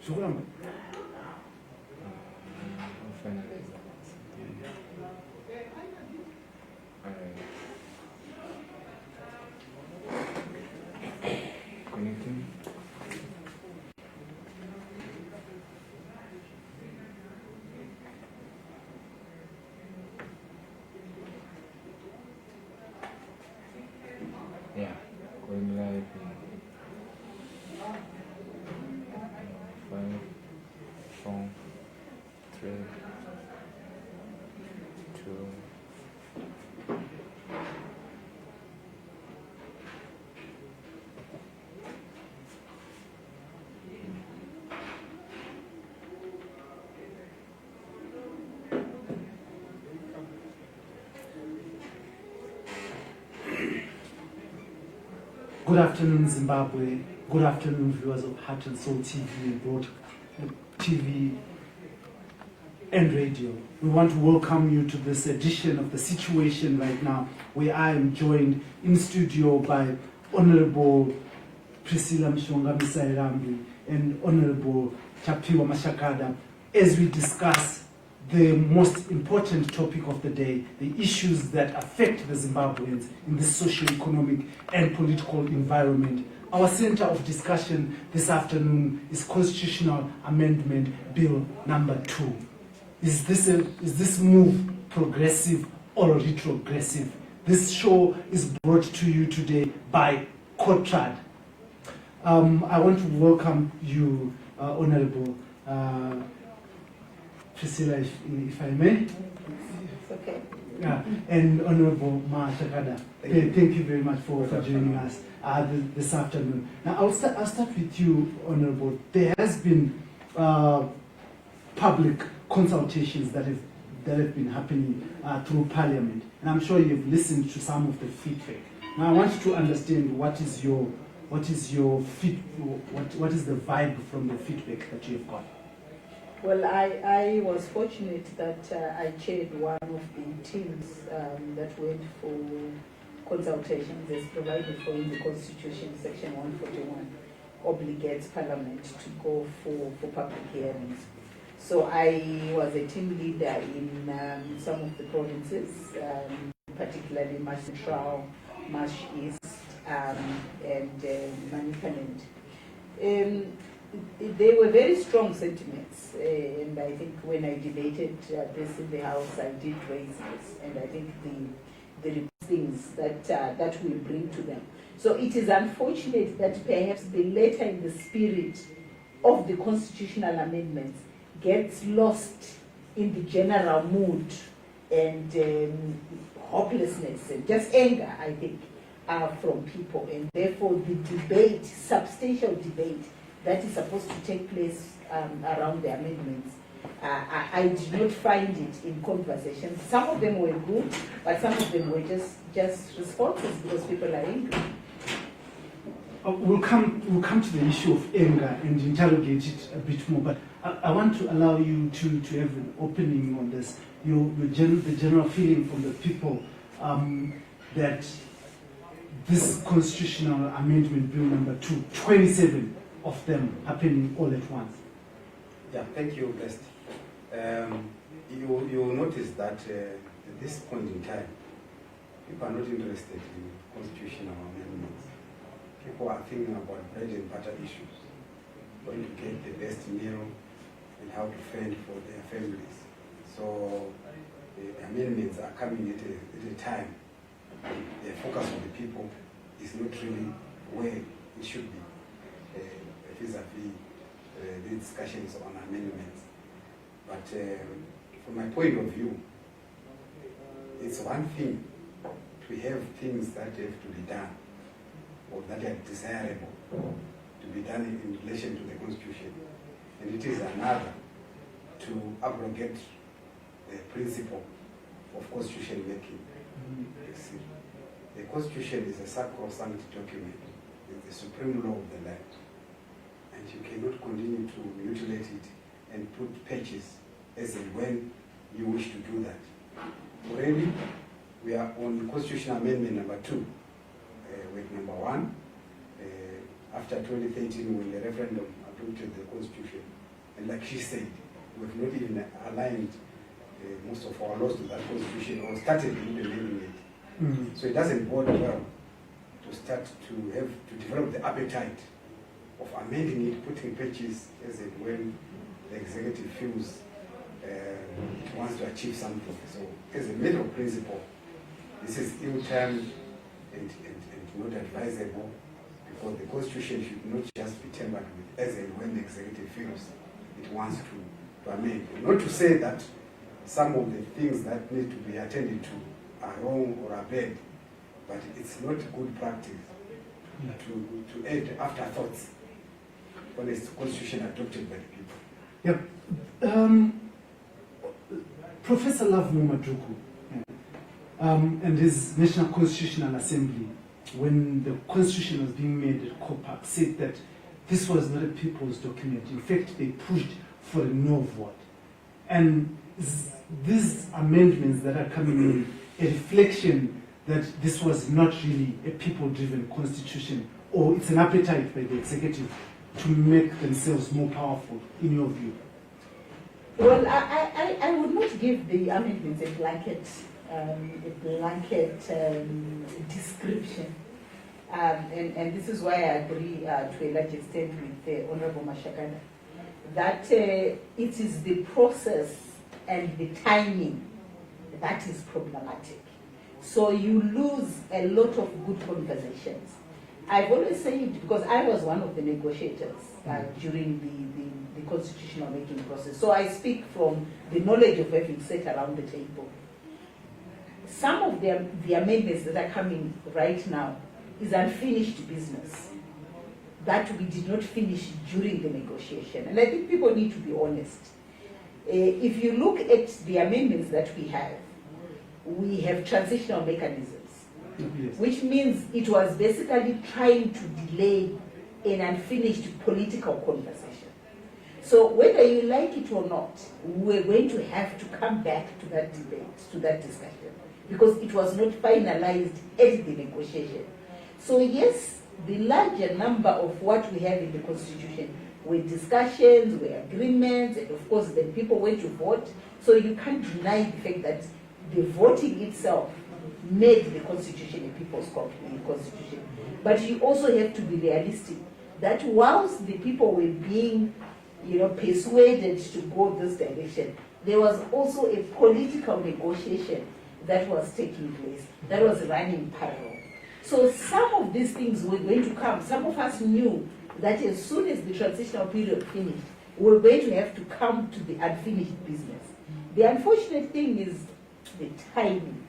Connecting. Yeah, going live in 5, 4, 3, 2. Good afternoon, Zimbabwe. Good afternoon, viewers of Heart and Soul TV and radio. We want to welcome you to this edition of The Situation right now, where I am joined in studio by Honorable Priscilla Mshonga-Misairambi and Honorable Tapiwa Mashakada, as we discuss the most important topic of the day, the issues that affect the Zimbabweans in this socio-economic and political environment. Our center of discussion this afternoon is Constitutional Amendment Bill number 2. Is this move progressive or retrogressive? This show is brought to you today by COTRAD. I want to welcome you, Honorable Priscilla, if I may. It's okay. Yeah, and Honorable Mashakada. Thank you very much for joining us this afternoon. Now, I'll start with you, Honorable. There has been public consultations that have been happening through Parliament, and I'm sure you've listened to some of the feedback. Now, I want you to understand what is the vibe from the feedback that you've got. Well, I was fortunate that I chaired one of the teams that went for consultations as provided for in the Constitution, Section 141, obligates Parliament to go for public hearings. So I was a team leader in some of the provinces, particularly Marsh Central, Marsh East, and Manicaland. They were very strong sentiments, and I think when I debated this in the House, I did raise this, and I think the things that we bring to them. So it is unfortunate that perhaps the letter in the spirit of the constitutional amendments gets lost in the general mood and hopelessness and just anger, I think, from people, and therefore the debate, substantial debate, that is supposed to take place around the amendments. I did not find it in conversations. Some of them were good, but some of them were just responses because people are angry. We'll come to the issue of anger and interrogate it a bit more, but I want to allow you to have an opening on this. The general feeling from the people that this constitutional amendment bill number 2, 27 of them happening all at once. Yeah, thank you, Best. You will notice that at this point in time, people are not interested in constitutional amendments. People are thinking about bread and butter issues, going to get the best meal and how to fend for their families. So the amendments are coming at a time. The focus of the people is not really where it should be. Vis-a-vis the discussions on amendments. But from my point of view, it's one thing to have things that have to be done or that are desirable to be done in relation to the Constitution. And it is another to abrogate the principle of constitution making. The Constitution is a sacrosanct document. It's the supreme law of the land. And you cannot continue to mutilate it and put patches as and when you wish to do that. Already, we are on Constitutional Amendment number 2, with number 1, after 2013 when the referendum adopted the constitution. And like she said, we've not even aligned most of our laws to that constitution or started implementing it. Mm. So it doesn't bode well to start to develop the appetite of amending it, putting patches as it when the executive feels it wants to achieve something. So as a matter of principle, this is ill-timed and not advisable, because the constitution should not just be tampered with as and when the executive feels it wants to amend. Not to say that some of the things that need to be attended to are wrong or are bad, but it's not good practice to add afterthoughts when it's constitution adopted by the people. Yep. Professor Lovemo Maduku and his National Constitutional Assembly, when the constitution was being made at COPAC, said that this was not a people's document. In fact, they pushed for a no vote. And these amendments that are coming in, a reflection that this was not really a people-driven constitution, or it's an appetite by the executive to make themselves more powerful, in your view? Well, I would not give the amendments a blanket description. And this is why I agree to a large extent with Honorable Masaka, that it is the process and the timing that is problematic. So you lose a lot of good conversations. I've always said, because I was one of the negotiators during the constitutional making process, so I speak from the knowledge of having sat around the table. Some of the amendments that are coming right now is unfinished business that we did not finish during the negotiation. And I think people need to be honest. If you look at the amendments that we have transitional mechanisms, Yes. which means it was basically trying to delay an unfinished political conversation. So whether you like it or not, we're going to have to come back to that debate, to that discussion, because it was not finalized at the negotiation. So yes, the larger number of what we have in the Constitution were discussions, were agreements, and of course then people went to vote. So you can't deny the fact that the voting itself made the Constitution a people's constitution. But you also have to be realistic that whilst the people were being, persuaded to go this direction, there was also a political negotiation that was taking place, that was running parallel. So some of these things were going to come. Some of us knew that as soon as the transitional period finished, we were going to have to come to the unfinished business. The unfortunate thing is the timing.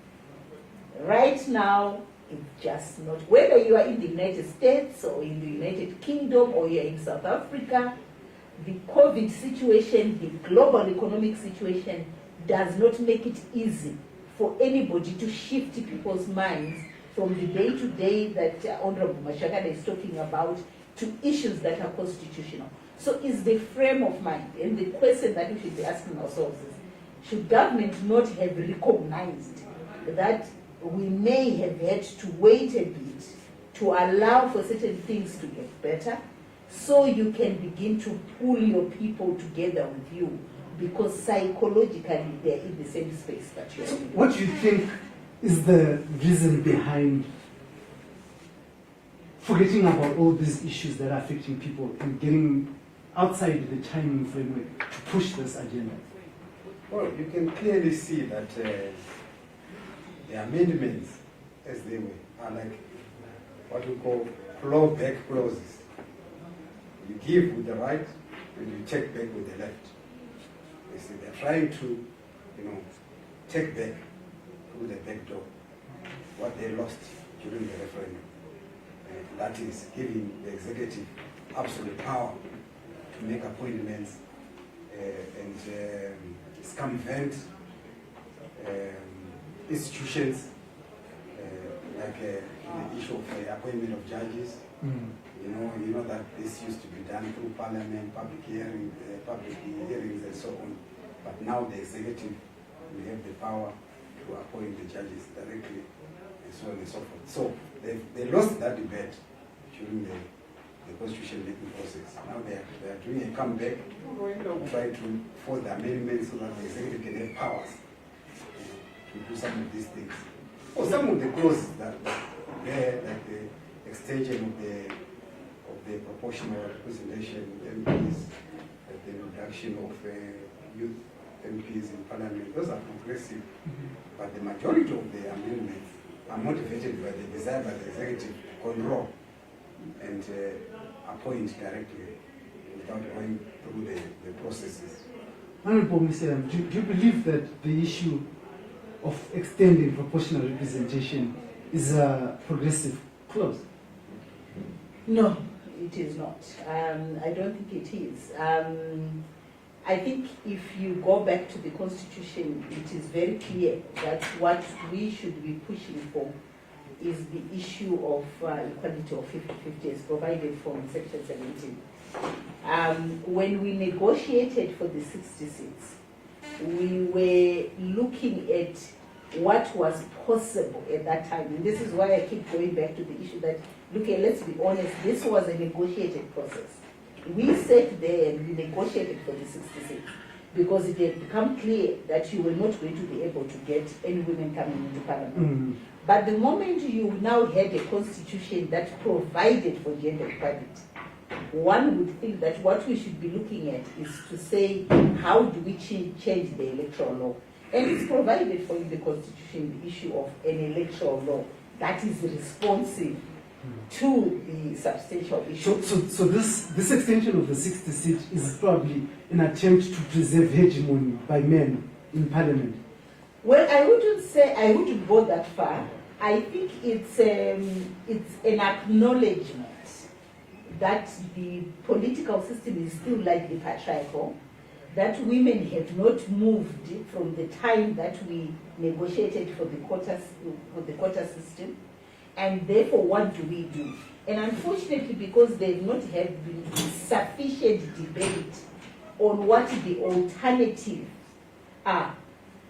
Right now, it's just not, whether you are in the United States or in the United Kingdom or you're in South Africa, the COVID situation, the global economic situation does not make it easy for anybody to shift people's minds from the day-to-day that Honorable Masaka is talking about to issues that are constitutional. So is the frame of mind, and the question that we should be asking ourselves is, should government not have recognized that we may have had to wait a bit to allow for certain things to get better, so you can begin to pull your people together with you, because psychologically they're in the same space that you're in. What do you think is the reason behind forgetting about all these issues that are affecting people and getting outside the timing framework to push this agenda? Well, you can clearly see that the amendments, as they were, are like what we call flowback clauses. You give with the right, and you take back with the left. You see, they're trying to, take back through the back door what they lost during the referendum. That is giving the executive absolute power to make appointments and circumvent institutions, like the issue of the appointment of judges. You know that this used to be done through parliament, public hearings and so on. But now the executive will have the power to appoint the judges directly, and so on and so forth. So they lost that debate during the the constitution making process. Now they are doing a comeback, try to force the amendments so that the executive can have powers to do some of these things. Or some of the clauses that there, like the extension of the proportional representation MPs, the reduction of youth MPs in parliament, those are progressive. But the majority of the amendments are motivated by the desire by the executive to control and appoint directly without going through the processes. Honorable Mr. Do you believe that the issue of extending proportional representation is a progressive clause? No, it is not. I don't think it is. I think if you go back to the Constitution, it is very clear that what we should be pushing for is the issue of equality of 50-50 as provided for in Section 17. When we negotiated for the 60 seats, we were looking at what was possible at that time. And this is why I keep going back to the issue that, look, let's be honest, this was a negotiated process. We sat there and we negotiated for the 60 seats because it had become clear that you were not going to be able to get any women coming into parliament. But the moment you now had a constitution that provided for gender equality, one would think that what we should be looking at is to say, how do we change the electoral law? And it's provided for in the Constitution the issue of an electoral law that is responsive to the substantial issue. So this extension of the 60 seat is probably an attempt to preserve hegemony by men in parliament. Well, I wouldn't go that far. I think it's an acknowledgement that the political system is still like the patriarchal, that women have not moved from the time that we negotiated for the quota system, and therefore what do we do? And unfortunately, because they've not had been sufficient debate on what the alternative are,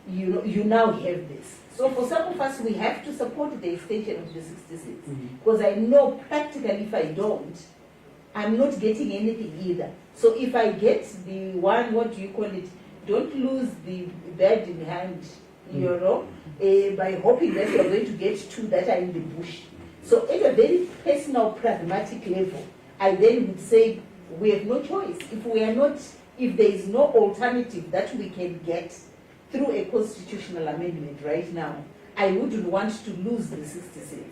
you now have this. So for some of us, we have to support the extension of the 66, because I know practically if I don't, I'm not getting anything either. So if I get the one, what do you call it, don't lose the bird in hand, by hoping that you're going to get two that are in the bush. So at a very personal, pragmatic level, I then would say we have no choice. If there is no alternative that we can get through a constitutional amendment right now, I wouldn't want to lose the 66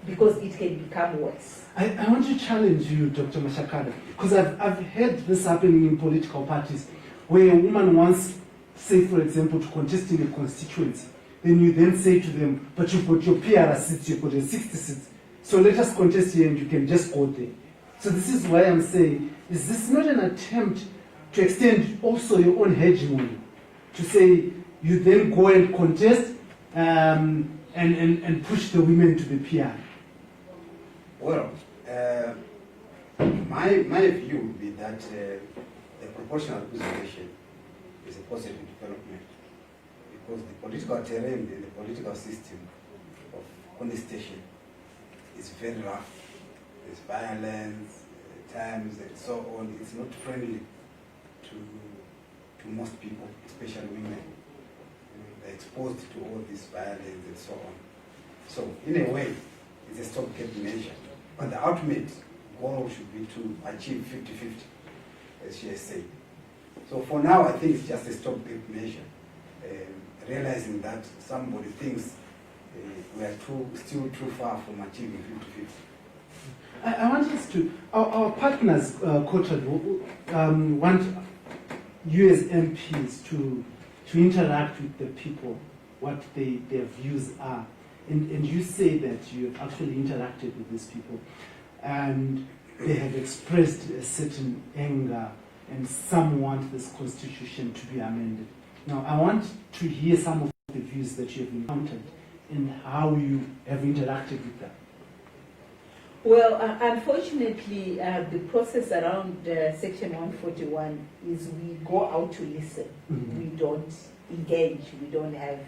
because it can become worse. I want to challenge you, Dr. Masaka, because I've heard this happening in political parties, where a woman wants, say for example, to contest in a constituency, then you then say to them, but you've got your PR seats, you've got your 60 seats, so let us contest here and you can just go there. So this is why I'm saying, is this not an attempt to extend also your own hegemony? To say, you then go and contest and push the women to the PR? Well, my view would be that the proportional representation is a positive development, because the political terrain and the political system of contestation is very rough. There's violence, times, and so on. It's not friendly to most people, especially women. They're exposed to all this violence and so on. So, in a way, it's a stopgap measure. But the ultimate goal should be to achieve 50-50, as she has said. So for now, I think it's just a stopgap measure, realizing that somebody thinks we are still too far from achieving 50-50. I want us to, our partners, want you as MPs to interact with the people, what their views are. And you say that you have actually interacted with these people and they have expressed a certain anger and some want this constitution to be amended. Now, I want to hear some of the views that you have encountered and how you have interacted with them. Well, unfortunately, the process around Section 141 is we go out to listen. We don't engage. We don't have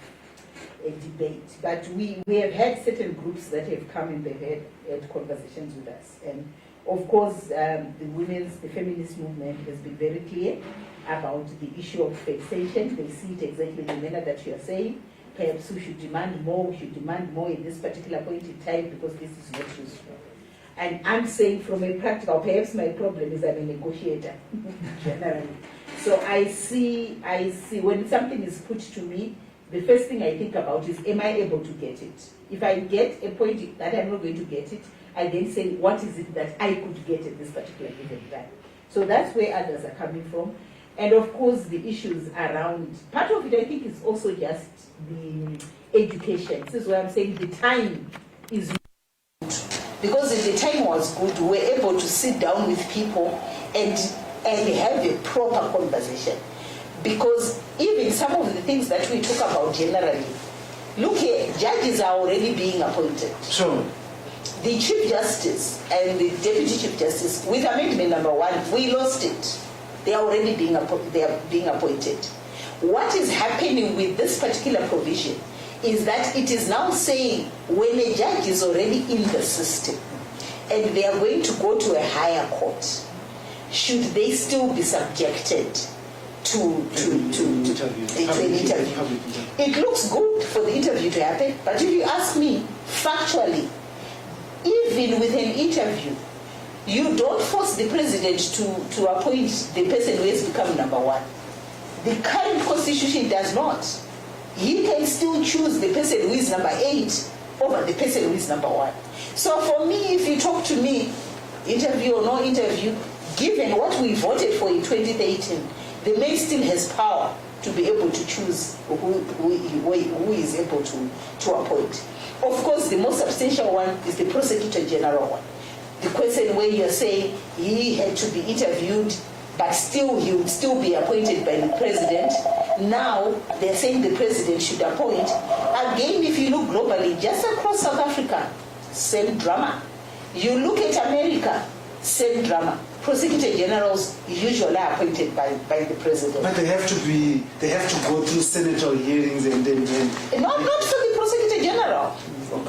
a debate. But we have had certain groups that have come and they've had conversations with us. And Of course, the feminist movement has been very clear about the issue of taxation. They see it exactly in the manner that you are saying. Perhaps we should demand more, in this particular point in time because this is not useful. And I'm saying from a practical, perhaps my problem is I'm a negotiator, generally. So I see when something is put to me, the first thing I think about is, am I able to get it? If I get a point that I'm not going to get it, I then say, what is it that I could get at this particular given time? So that's where others are coming from. And of course, the issues around, part of it I think is also just the education. This is why I'm saying the time is good. Because if the time was good, we were able to sit down with people and have a proper conversation. Because even some of the things that we talk about generally, look here, judges are already being appointed. Sure. The Chief Justice and the Deputy Chief Justice, with amendment number 1, we lost it. They are already being appointed. What is happening with this particular provision is that it is now saying when a judge is already in the system and they are going to go to a higher court, should they still be subjected to an interview? It looks good for the interview to happen, but if you ask me, factually, even with an interview, you don't force the president to appoint the person who has become number 1. The current constitution does not. He can still choose the person who is number 8 over the person who is number 1. So for me, if you talk to me, interview or no interview, given what we voted for in 2013, the mayor still has power to be able to choose who is able to appoint. Of course, the most substantial one is the Prosecutor General one. The question where you're saying he had to be interviewed, but still he would still be appointed by the president. Now they're saying the president should appoint. Again, if you look globally, just across South Africa, same drama. You look at America, same drama. Prosecutor Generals usually are appointed by the president. But they have to go through senatorial hearings and then. Not for the Prosecutor General.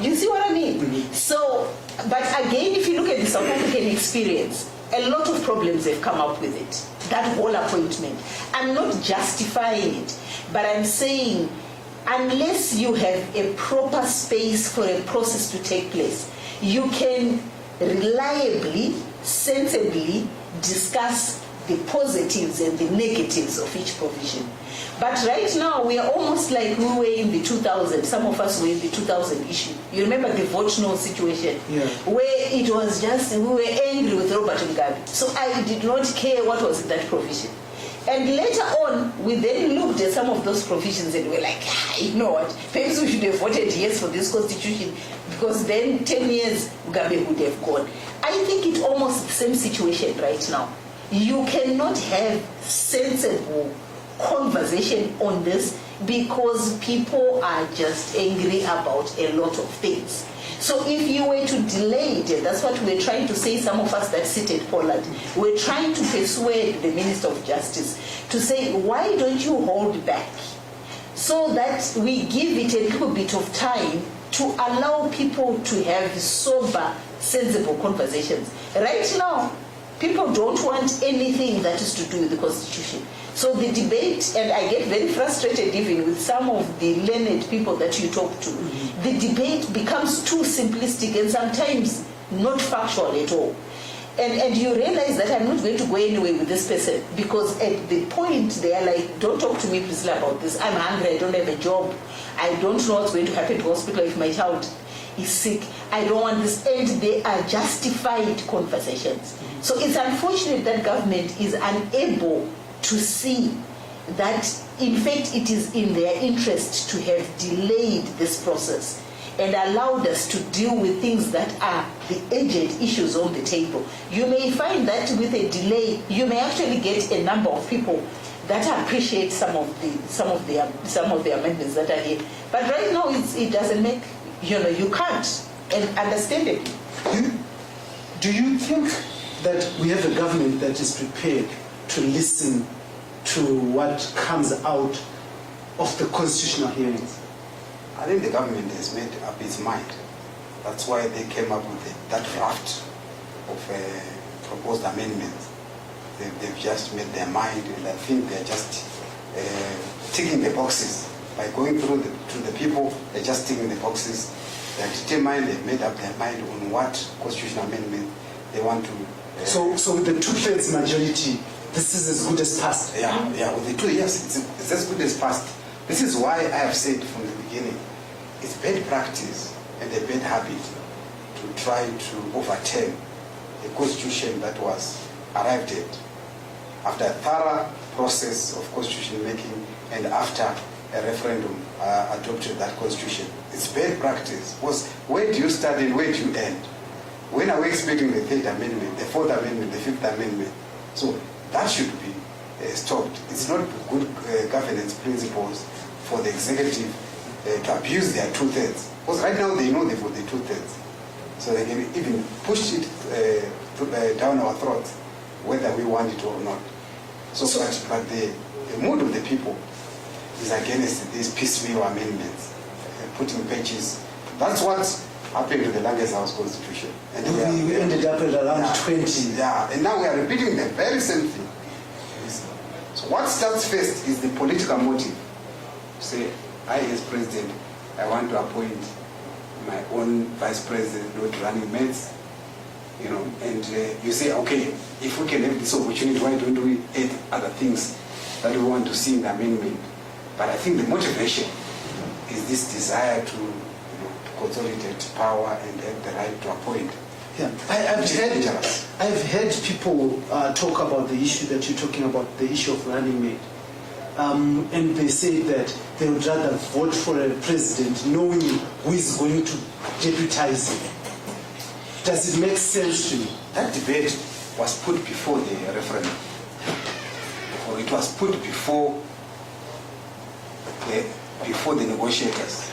You see what I mean? Mm-hmm. So, but again, if you look at the South African experience, a lot of problems have come up with it. That whole appointment. I'm not justifying it, but I'm saying unless you have a proper space for a process to take place, you can reliably, sensibly discuss the positives and the negatives of each provision. But right now, we are almost like we were in the 2000s. Some of us were in the 2000 issue. You remember the vote no situation? Yeah. Where it was just, we were angry with Robert Mugabe. So I did not care what was in that provision. And later on, we then looked at some of those provisions and we were like, you know what, perhaps we should have voted yes for this constitution, because then 10 years, Mugabe would have gone. I think it's almost the same situation right now. You cannot have sensible conversation on this because people are just angry about a lot of things. So if you were to delay it, and that's what we're trying to say, some of us that sit at Poland, we're trying to persuade the Minister of Justice to say, why don't you hold back so that we give it a little bit of time to allow people to have sober, sensible conversations. Right now, people don't want anything that is to do with the Constitution. So the debate, and I get very frustrated even with some of the learned people that you talk to, the debate becomes too simplistic and sometimes not factual at all. And you realize that I'm not going to go anywhere with this person, because at the point they are like, don't talk to me, Priscilla, about this. I'm hungry, I don't have a job. I don't know what's going to happen to hospital if my child is sick. I don't want this. And they are justified conversations. So it's unfortunate that government is unable to see that, in fact, it is in their interest to have delayed this process and allowed us to deal with things that are the urgent issues on the table. You may find that with a delay, you may actually get a number of people that appreciate some of the amendments that are here. But right now, it doesn't make, you can't, and understandably. Do you think that we have a government that is prepared to listen to what comes out of the constitutional hearings? I think the government has made up its mind. That's why they came up with that draft. proposed amendments. They've just made their mind, and I think they're just ticking the boxes. By going through to the people, they're just ticking the boxes. They're determined, they've made up their mind on what constitutional amendment they want to... So with the 2/3 majority, this is as good as passed? Yeah, with the two, yes, it's as good as passed. This is why I have said from the beginning, it's bad practice and a bad habit to try to overturn a constitution that was arrived at after a thorough process of constitution making and after a referendum adopted that constitution. It's bad practice, because where do you start and where do you end? When are we expecting the Third Amendment, the Fourth Amendment, the Fifth Amendment? So that should be stopped. It's not good governance principles for the executive to abuse their 2/3. Because right now they know they've got the 2/3. So they can even push it down our throats, whether we want it or not. But the mood of the people is against these piecemeal amendments, putting patches. That's what happened to the Langes House Constitution. And we ended up at around 20. Yeah, and now we are repeating the very same thing. So what starts first is the political motive. Say, I as president, I want to appoint my own vice president, not running mates. You know, and you say, okay, if we can have this opportunity, why don't we add other things that we want to see in the amendment? But I think the motivation is this desire to, to consolidate power and have the right to appoint. Yeah, I've heard people talk about the issue that you're talking about, the issue of running mate. And they say that they would rather vote for a president knowing who is going to deputize him. Does it make sense to you? That debate was put before the referendum, or it was put before the negotiators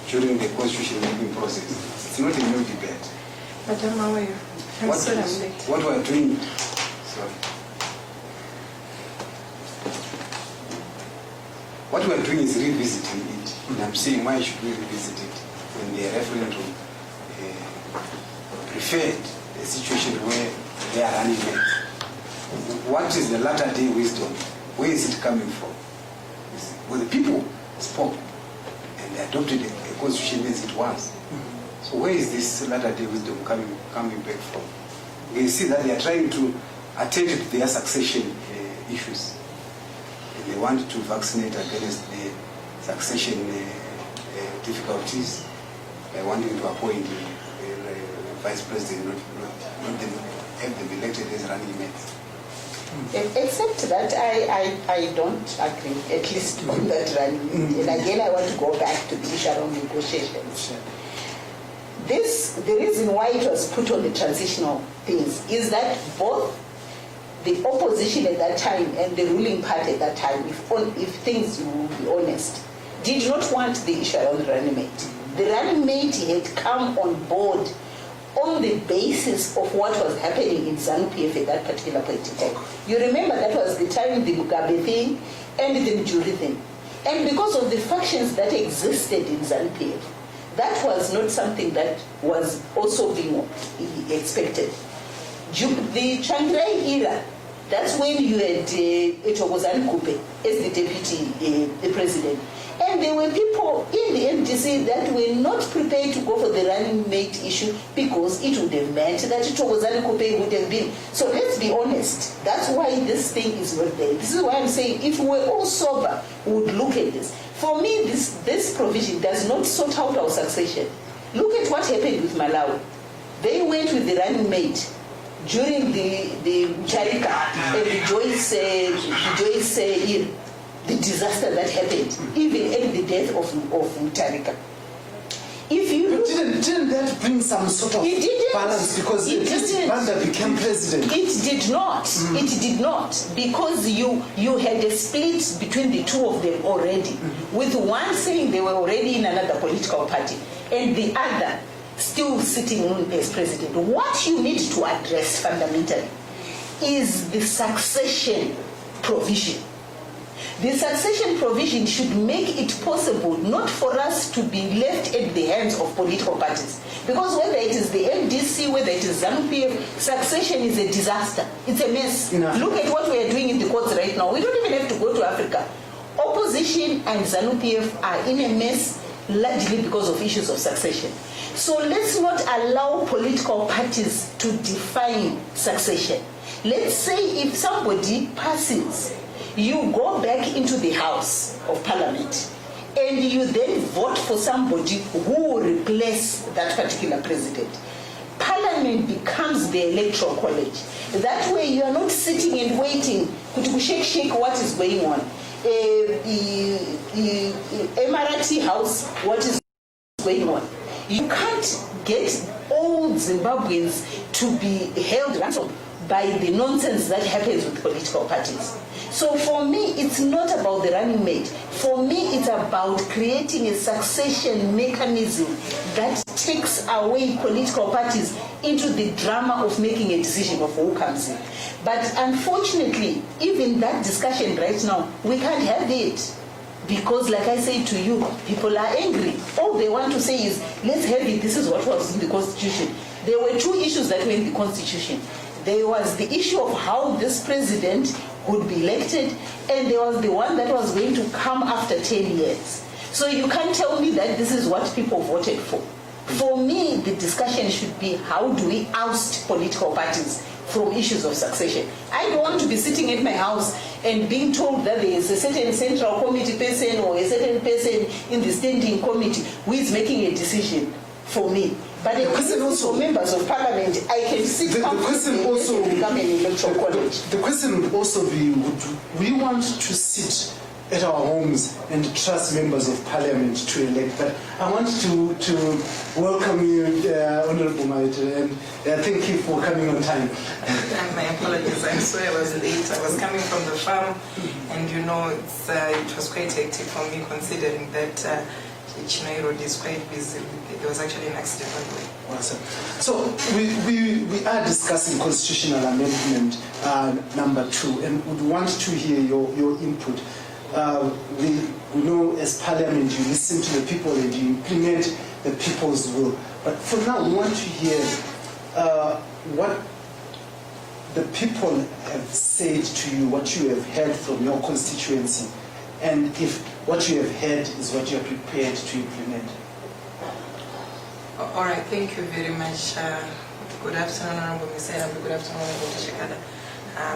during the constitution making process. It's not a new debate. Madam, how are you? I'm sorry I'm late. What we are doing, sorry. What we are doing is revisiting it. And I'm saying, why should we revisit it when the referendum preferred a situation where they are running late? What is the latter day wisdom? Where is it coming from? Well, the people spoke and they adopted a constitution as it was. So where is this latter day wisdom coming back from? You see that they are trying to attend to their succession issues. And they want to vaccinate against the succession difficulties by wanting to appoint a vice president, not them, have them elected as running mates. Except that I don't agree, at least on that running. And again, I want to go back to the issue around negotiations. The reason why it was put on the transitional things is that both the opposition at that time and the ruling party at that time, if things will be honest, did not want the issue around the running mate. The running mate had come on board on the basis of what was happening in ZANU-PF at that particular point in time. You remember that was the time the Mugabe thing and the Mjuri thing. And because of the factions that existed in ZANU-PF, that was not something that was also being expected. The Changrai era, that's when you had Etokozani Kupe as the deputy the president. And there were people in the MDC that were not prepared to go for the running mate issue because it would have meant that Etokozani Kupe would have been. So let's be honest, that's why this thing is not there. This is why I'm saying if we were all sober, we would look at this. For me, this provision does not sort out our succession. Look at what happened with Malawi. They went with the running mate during the Charika and the Joyce era, the disaster that happened, even at the death of Charika. If you but didn't that bring some sort of balance because Banda became president? It did not. It did not, because you had a split between the two of them already, with one saying they were already in another political party and the other still sitting on as president. What you need to address fundamentally is the succession provision. The succession provision should make it possible not for us to be left at the hands of political parties. Because whether it is the MDC, whether it is ZANU-PF, succession is a disaster. It's a mess. Look at what we are doing in the courts right now. We don't even have to go to Africa. Opposition and ZANU-PF are in a mess largely because of issues of succession. So let's not allow political parties to define succession. Let's say if somebody passes, you go back into the House of Parliament and you then vote for somebody who will replace that particular president. Parliament becomes the electoral college. That way you are not sitting and waiting to shake what is going on. Emirati House, what is going on? You can't get all Zimbabweans to be held ransom by the nonsense that happens with political parties. So for me, it's not about the running mate. For me, it's about creating a succession mechanism that takes away political parties into the drama of making a decision of who comes in. But unfortunately, even that discussion right now, we can't have it. Because like I say to you, people are angry. All they want to say is, let's have it, this is what was in the Constitution. There were two issues that were in the Constitution. There was the issue of how this president would be elected, and there was the one that was going to come after 10 years. So you can't tell me that this is what people voted for. For me, the discussion should be, how do we oust political parties from issues of succession? I don't want to be sitting at my house and being told that there is a certain central committee person or a certain person in the standing committee who is making a deciin for me. But the question also, for members of parliament, I can sit the question also become an electoral college. The question would also be, would we want to sit at our homes and trust members of parliament to elect? But I want to welcome you, Honorable Maite, and thank you for coming on time. My apologies, I'm sorry I was late. I was coming from the farm, and you know, it was quite hectic for me considering that Chennai Road is quite busy. There was actually an accident on the way. Awesome. So we are discussing constitutional amendment number 2, and would want to hear your input. We know as Parliament you listen to the people and you implement the people's will. But for now, we want to hear what the people have said to you, what you have heard from your constituency, and if what you have heard is what you are prepared to implement. All right, thank you very much. Good afternoon, Honorable Masaka. Good afternoon, Honorable Shikada.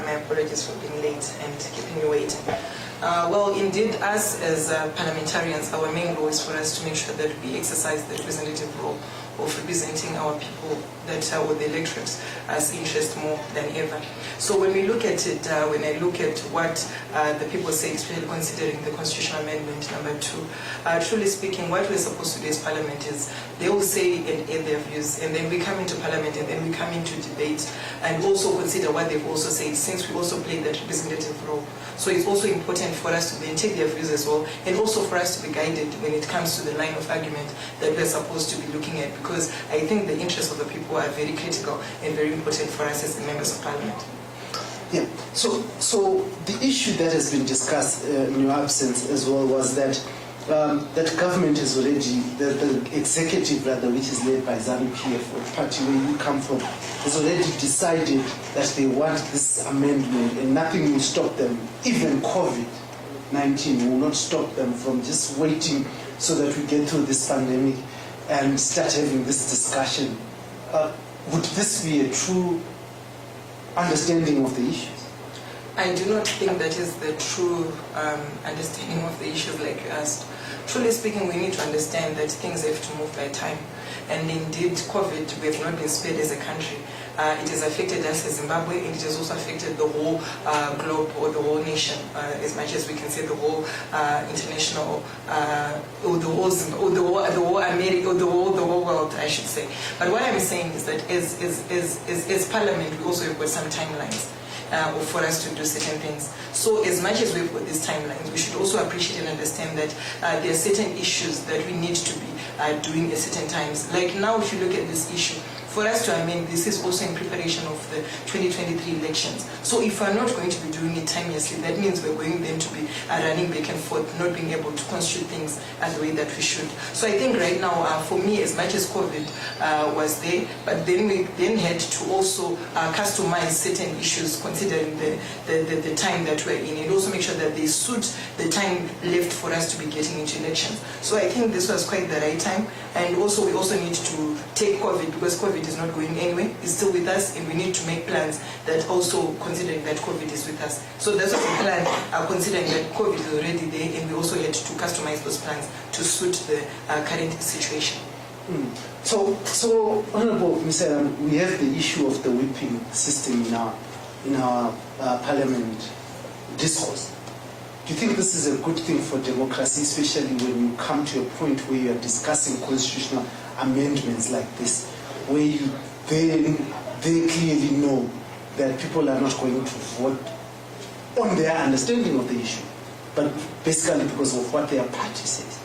My apologies for being late and keeping you waiting. Well, indeed, us as parliamentarians, our main goal is for us to make sure that we exercise the representative role of representing our people, that with the electorate as interest more than ever. So when we look at it, when I look at what the people say, especially considering the constitutional amendment number 2, truly speaking, what we're supposed to do as parliament is they will say and add their views, and then we come into parliament and then we come into debate and also consider what they've also said, since we also play that representative role. So it's also important for us to then take their views as well, and also for us to be guided when it comes to the line of argument that we're supposed to be looking at, because I think the interests of the people are very critical and very important for us as the members of parliament. Yeah. So the issue that has been discussed in your absence as well was that that government is already, the executive rather, which is led by ZANU-PF, or party where you come from, has already decided that they want this amendment and nothing will stop them. Even COVID-19 will not stop them from just waiting so that we get through this pandemic and start having this discussion. Would this be a true understanding of the issues? I do not think that is the true understanding of the issues like us. Truly speaking, we need to understand that things have to move by time. And indeed, COVID, we have not been spared as a country. It has affected us as Zimbabwe, and it has also affected the whole globe, or the whole nation, as much as we can say the whole international, or the whole America, or the whole world, I should say. But what I'm saying is that as Parliament, we also have got some timelines for us to do certain things. So as much as we've got these timelines, we should also appreciate and understand that there are certain issues that we need to be doing at certain times. Like now, if you look at this issue, for us to amend this is also in preparation of the 2023 elections. So if we're not going to be doing it timelessly, that means we're going then to be running back and forth, not being able to constitute things as the way that we should. So I think right now, for me, as much as COVID was there, but then we then had to also customize certain issues considering the time that we're in, and also make sure that they suit the time left for us to be getting into elections. So I think this was quite the right time, and also we also need to take COVID, because COVID is not going anywhere, it's still with us, and we need to make plans that also considering that COVID is with us. So that's what the plan, considering that COVID is already there, and we also had to customize those plans to suit the current situation. So Honourable Mr. we have the issue of the whipping system in our parliament discourse. Do you think this is a good thing for democracy, especially when you come to a point where you are discussing constitutional amendments like this, where you then they clearly know that people are not going to vote on their understanding of the issue, but basically because of what their party says?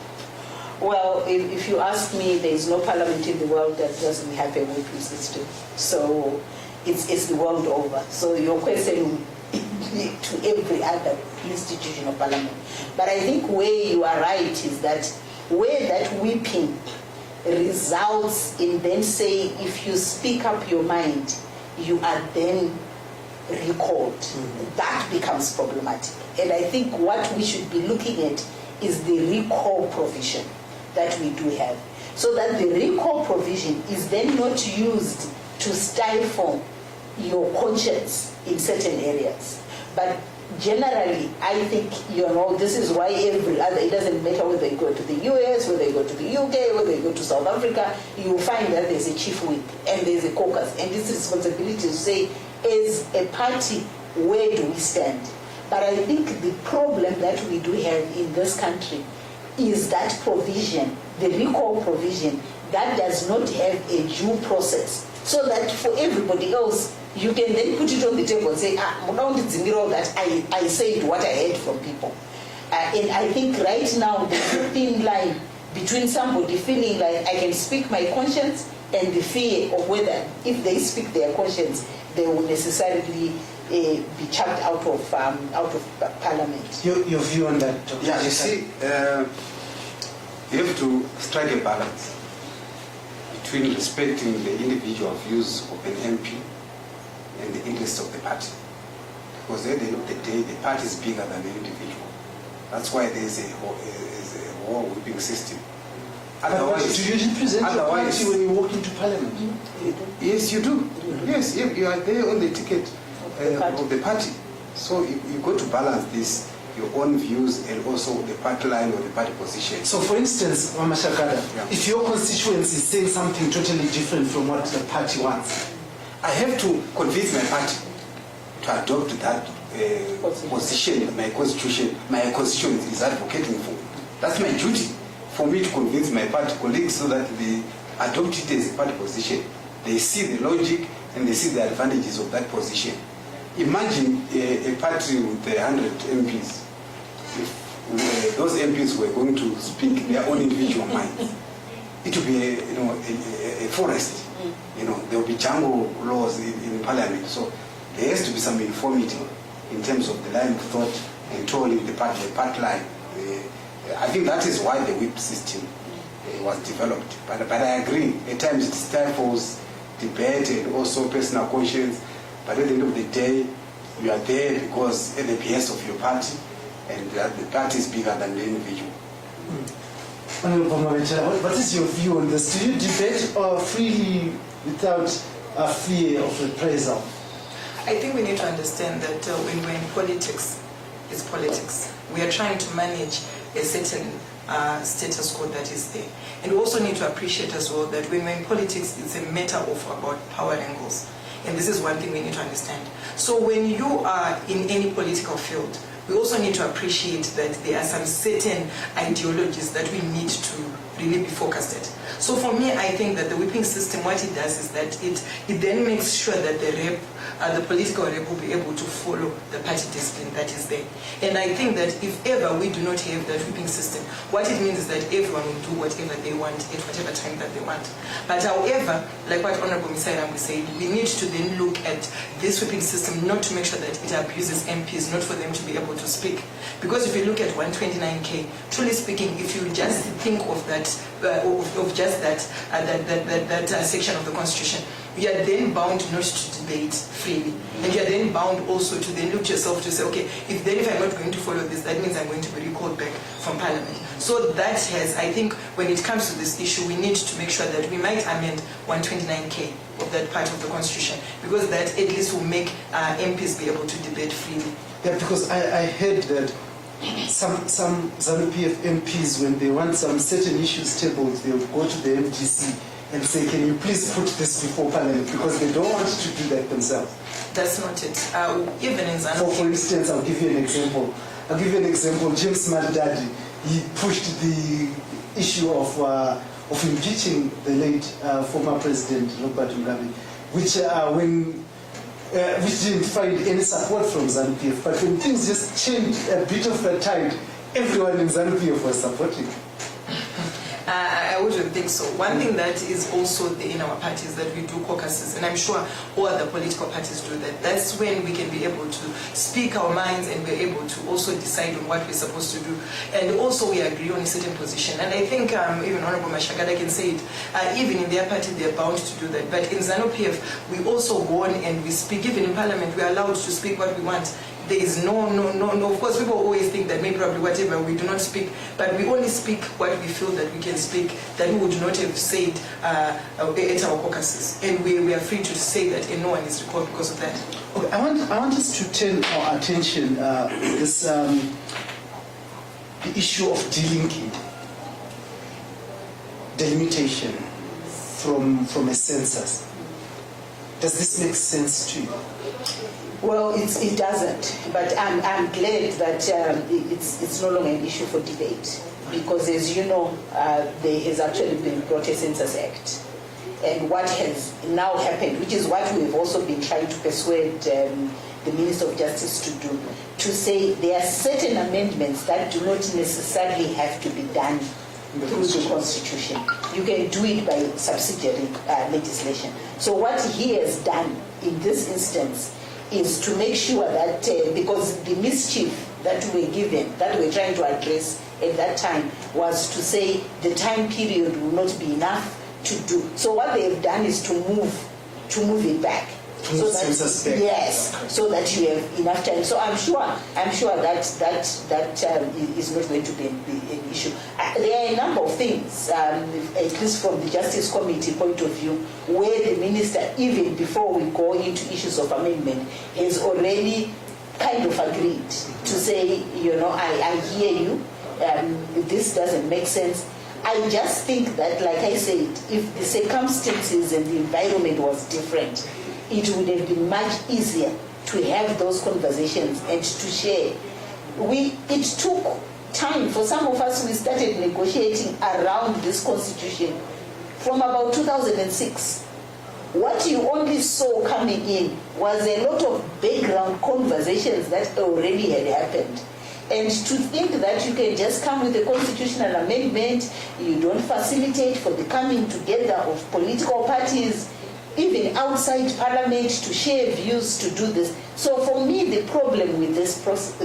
Well, if you ask me, there is no parliament in the world that doesn't have a whipping system. So it's the world over. So your question to every other institution of parliament. But I think where you are right is that where that whipping results in then saying if you speak up your mind, you are then recalled. That becomes problematic. And I think what we should be looking at is the recall provision that we do have. So that the recall provision is then not used to stifle your conscience in certain areas. But generally, I think, this is why every other, it doesn't matter whether you go to the US, whether you go to the UK, whether you go to South Africa, you will find that there's a chief whip and there's a caucus. And this responsibility to say, as a party, where do we stand? But I think the problem that we do have in this country is that provision, the recall provision, that does not have a due process. So that for everybody else, you can then put it on the table and say, that I said what I heard from people. And I think right now there's a thin line between somebody feeling like I can speak my conscience and the fear of whether if they speak their conscience, they will necessarily be chucked out of parliament. Your view on that, Dr. Yeah, you see, you have to strike a balance between respecting the individual views of an MP and the interests of the party. Because at the end of the day, the party is bigger than the individual. That's why there is a war whipping system. Otherwise, do you represent your party when you walk into parliament? Yes, you do. Yes, you are there on the ticket of the party. So you got to balance this, your own views and also the party line or the party position. So for instance, Mama Shakada, if your constituency is saying something totally different from what the party wants, I have to convince my party to adopt that position, my constitution is advocating for. That's my duty, for me to convince my party colleagues so that they adopt it as a party position. They see the logic and they see the advantages of that position. Imagine a party with 100 MPs. If those MPs were going to speak their own individual minds, it would be a forest. There will be jungle laws in parliament. So there has to be some uniformity in terms of the line of thought and tolling the party line. I think that is why the whip system was developed. But I agree, at times it stifles debate and also personal conscience. But at the end of the day, you are there because at the behest of your party, and the party is bigger than the individual. What is your view on this? Do you debate freely without a fear of reprisal? I think we need to understand that when we're in politics, it's politics. We are trying to manage a certain status quo that is there. And we also need to appreciate as well that when we're in politics, it's a matter of about power angles. And this is one thing we need to understand. So when you are in any political field, we also need to appreciate that there are some certain ideologies that we need to really be focused at. So for me, I think that the whipping system, what it does is that it then makes sure that the political rep will be able to follow the party discipline that is there. And I think that if ever we do not have that whipping system, what it means is that everyone will do whatever they want at whatever time that they want. But however, like what Honorable Masaka said, we need to then look at this whipping system not to make sure that it abuses MPs, not for them to be able to speak. Because if you look at 129K, truly speaking, if you just think of that, of just that section of the Constitution, you are then bound not to debate freely. And you are then bound also to then look to yourself to say, okay, if I'm not going to follow this, that means I'm going to be recalled back from Parliament. So that has, I think, when it comes to this issue, we need to make sure that we might amend 129K of that part of the Constitution, because that at least will make MPs be able to debate freely. Yeah, because I heard that some ZANU-PF MPs, when they want some certain issues tabled, they'll go to the MDC and say, can you please put this before Parliament, because they don't want to do that themselves. That's not it. Even in ZANU-PF. For instance, I'll give you an example. James Madadi, he pushed the issue of impeaching the late former President Robert Mugabe, which didn't find any support from ZANU-PF. But when things just changed a bit of a tide, everyone in ZANU-PF was supporting. I wouldn't think so. One thing that is also in our party is that we do caucuses, and I'm sure all other political parties do that. That's when we can be able to speak our minds, and we're able to also decide on what we're supposed to do. And also we agree on a certain position. And I think even Honorable Masaka can say it, even in their party they're bound to do that. But in ZANU-PF, we also go on and we speak. Even in Parliament, we're allowed to speak what we want. There is no. Of course, people always think that maybe probably whatever, we do not speak, but we only speak what we feel that we can speak, that we would not have said at our caucuses. And we are free to say that, and no one is recalled because of that. Okay, I want us to turn our attention this the issue of delinking, delimitation from a census. Does this make sense to you? Well, it doesn't, but I'm glad that it's no longer an issue for debate, because as you know, there has actually been brought a Census Act. And what has now happened, which is what we've also been trying to persuade the Minister of Justice to do, to say there are certain amendments that do not necessarily have to be done through the Constitution. You can do it by subsidiary legislation. So what he has done in this instance is to make sure that, because the mischief that we're given, that we're trying to address at that time, was to say the time period will not be enough to do. So what they've done is to move it back. So that, yes, so that you have enough time. So I'm sure that is not going to be an issue. There are a number of things, at least from the Justice Committee point of view, where the minister, even before we go into issues of amendment, has already kind of agreed to say, I hear you. This doesn't make sense. I just think that, like I said, if the circumstances and the environment was different, it would have been much easier to have those conversations and to share. It took time. For some of us, we started negotiating around this constitution from about 2006. What you only saw coming in was a lot of background conversations that already had happened. And to think that you can just come with a constitutional amendment, you don't facilitate for the coming together of political parties, even outside Parliament, to share views, to do this. So for me, the problem with this process,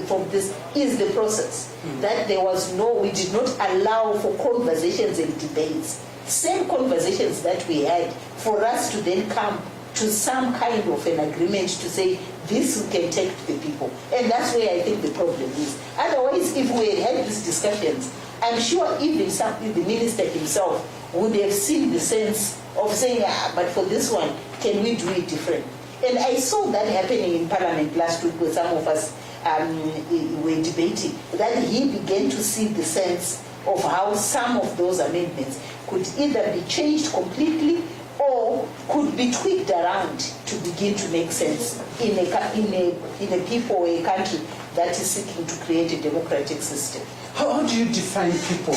is the process. That we did not allow for conversations and debates. Same conversations that we had, for us to then come to some kind of an agreement to say, this we can take to the people. And that's where I think the problem is. Otherwise, if we had had these discussions, I'm sure even the minister himself would have seen the sense of saying, but for this one, can we do it different? And I saw that happening in Parliament last week, where some of us were debating, that he began to see the sense of how some of those amendments could either be changed completely or could be tweaked around to begin to make sense in a people or a country that is seeking to create a democratic system. How do you define people,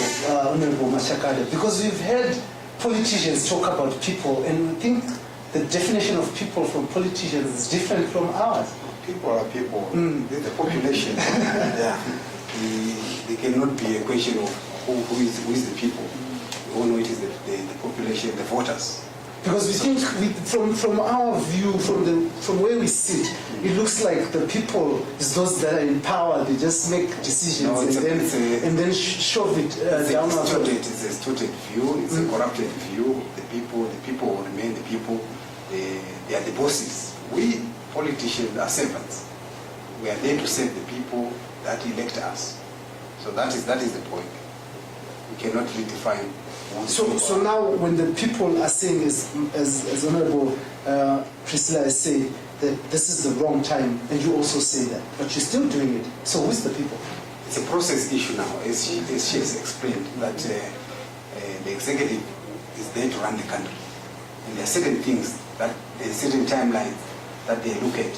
Honorable Masaka? Because we've heard politicians talk about people, and we think the definition of people from politicians is different from ours. People are people. The population, yeah. They cannot be a question of who is the people. We all know it is the population, the voters. Because we think, from our view, from where we sit, it looks like the people is those that are in power. They just make decisions and then shove it down our throat. It's a distorted view. It's a corrupted view. The people will remain the people. They are the bosses. We politicians are servants. We are there to serve the people that elect us. So that is the point. We cannot redefine. So now, when the people are saying, as Honorable Priscilla is saying, that this is the wrong time, and you also say that, but you're still doing it. So who's the people? It's a process issue now, as she has explained, that the executive is there to run the country. And there are certain things, there are certain timelines that they look at